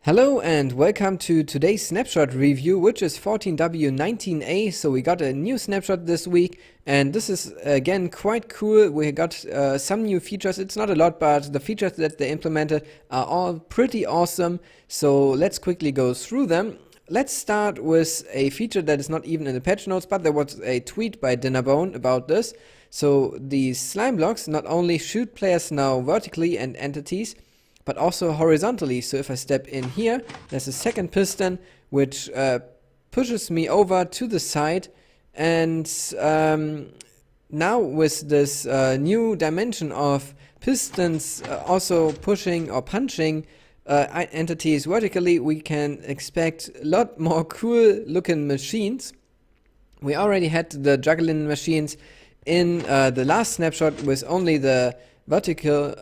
Hello and welcome to today's snapshot review, which is 14w19a. So we got a new snapshot this week, and this is again quite cool. We got some new features. It's not a lot, but the features that they implemented are all pretty awesome. So let's quickly go through them. Let's start with a feature that is not even in the patch notes, but there was a tweet by Dinnerbone about this. So the slime blocks not only shoot players now vertically and entities, but also horizontally. So if I step in here, there's a second piston which pushes me over to the side, and now with this new dimension of pistons also pushing or punching entities vertically, we can expect a lot more cool looking machines. We already had the juggling machines in the last snapshot with only the vertical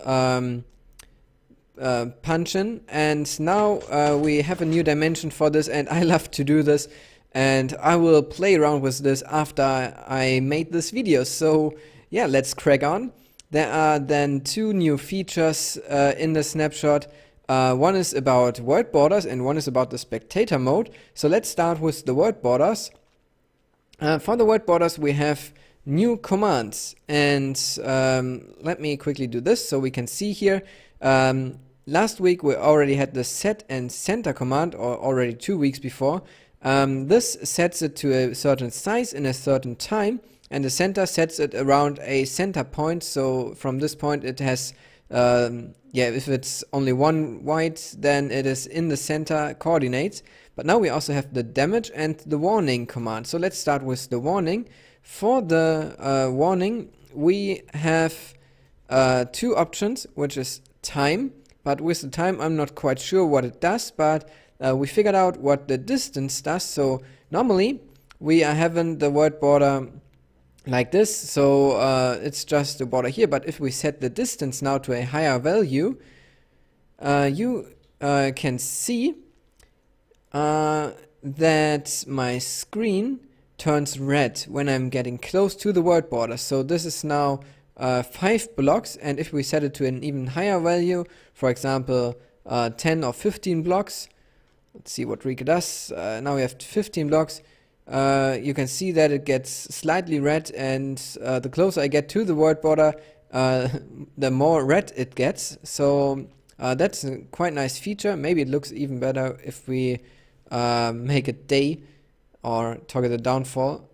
punching, and now we have a new dimension for this, and I love to do this, and I will play around with this after I made this video. So yeah, let's crack on. There are then two new features in the snapshot. One is about world borders and one is about the spectator mode. So let's start with the world borders. For the world borders we have new commands, and let me quickly do this so we can see here. Last week we already had the set and center command, or already 2 weeks before. This sets it to a certain size in a certain time, and the center sets it around a center point. So from this point it has, if it's only one white, then it is in the center coordinates. But now we also have the damage and the warning command. So let's start with the warning. For the warning we have two options, which is time. But with the time I'm not quite sure what it does, but we figured out what the distance does. So normally we are having the world border like this, so it's just a border here. But if we set the distance now to a higher value, you can see that my screen turns red when I'm getting close to the world border. So this is now 5 blocks, and if we set it to an even higher value, for example 10 or 15 blocks, let's see what Rika does. Now we have 15 blocks. You can see that it gets slightly red, and the closer I get to the world border, the more red it gets. So that's a quite nice feature. Maybe it looks even better if we make it day or target the downfall.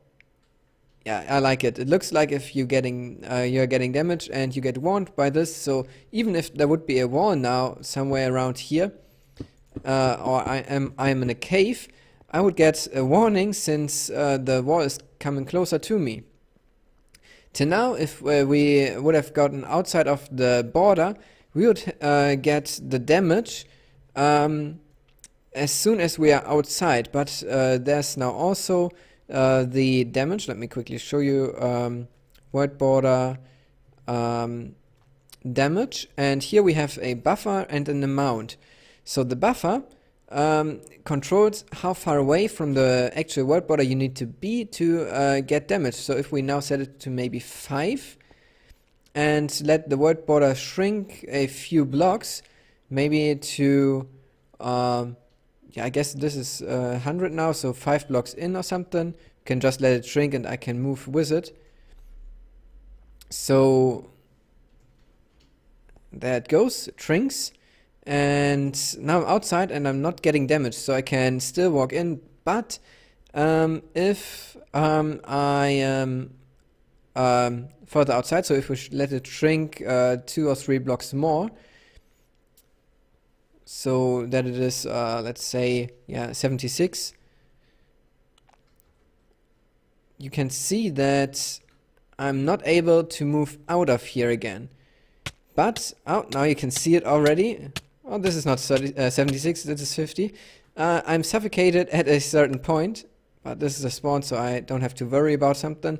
Yeah, I like it. It looks like if you're getting damage and you get warned by this. So even if there would be a wall now somewhere around here, or I'm in a cave, I would get a warning since the wall is coming closer to me. To now, if we would have gotten outside of the border, we would get the damage as soon as we are outside. But there's now also the damage. Let me quickly show you world border damage, and here we have a buffer and an amount. So the buffer controls how far away from the actual world border you need to be to get damage. So if we now set it to maybe 5 and let the world border shrink a few blocks, maybe to I guess this is 100 now, so 5 blocks in or something. You can just let it shrink and I can move with it. So there it goes, it shrinks. And now I'm outside and I'm not getting damaged, so I can still walk in. But if I am further outside, so if we let it shrink 2 or 3 blocks more, so that it is, let's say, 76. You can see that I'm not able to move out of here again. But, now you can see it already. Oh, this is not 76, this is 50. I'm suffocated at a certain point, but this is a spawn, so I don't have to worry about something.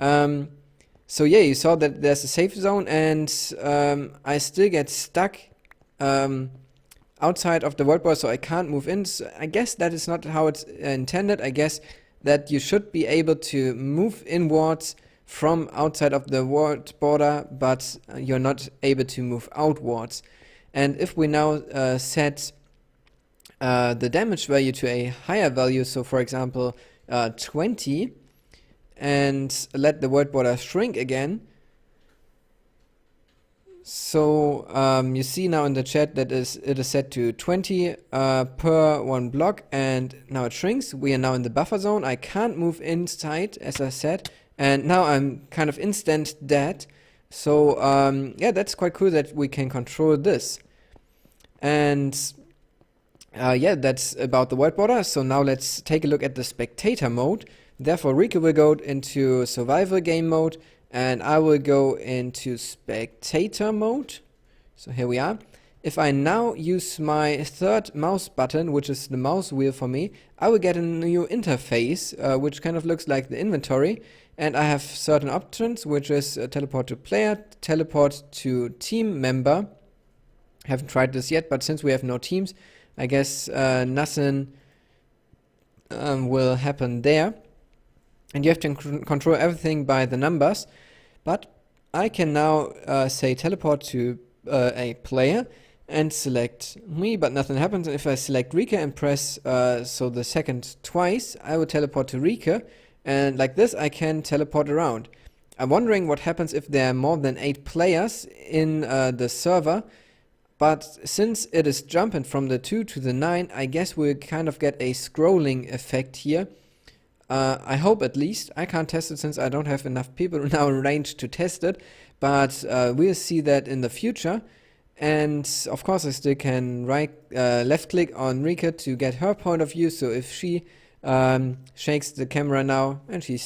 So yeah, you saw that there's a safe zone, and I still get stuck outside of the world border, so I can't move in. So I guess that is not how it's intended. I guess that you should be able to move inwards from outside of the world border, but you're not able to move outwards. And if we now set the damage value to a higher value, so for example 20, and let the Worldboarder shrink again. So you see now in the chat that it is set to 20 per one block, and now it shrinks. We are now in the buffer zone. I can't move inside, as I said, and now I'm kind of instant dead. So yeah, that's quite cool that we can control this. And yeah, that's about the Worldboarder. So now let's take a look at the Spectator mode. Therefore, Rika will go into survival game mode, and I will go into Spectator mode. So here we are. If I now use my third mouse button, which is the mouse wheel for me, I will get a new interface, which kind of looks like the inventory. And I have certain options, which is teleport to player, teleport to team member. Haven't tried this yet, but since we have no teams, I guess nothing will happen there. And you have to control everything by the numbers. But I can now say teleport to a player and select me, but nothing happens. And if I select Rika and press so the second twice, I will teleport to Rika. And like this, I can teleport around. I'm wondering what happens if there are more than 8 players in the server. But since it is jumping from the 2 to the 9, I guess we'll kind of get a scrolling effect here. I hope at least. I can't test it since I don't have enough people now in range to test it. But we'll see that in the future. And of course I still can left click on Rika to get her point of view. So if she shakes the camera now, and she's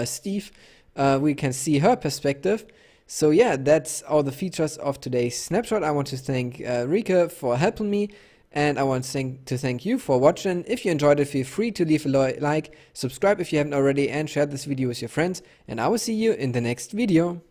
Steve, we can see her perspective. So yeah, that's all the features of today's snapshot. I want to thank Rika for helping me, and I want to thank you for watching. If you enjoyed it, feel free to leave a like, subscribe if you haven't already, and share this video with your friends, and I will see you in the next video.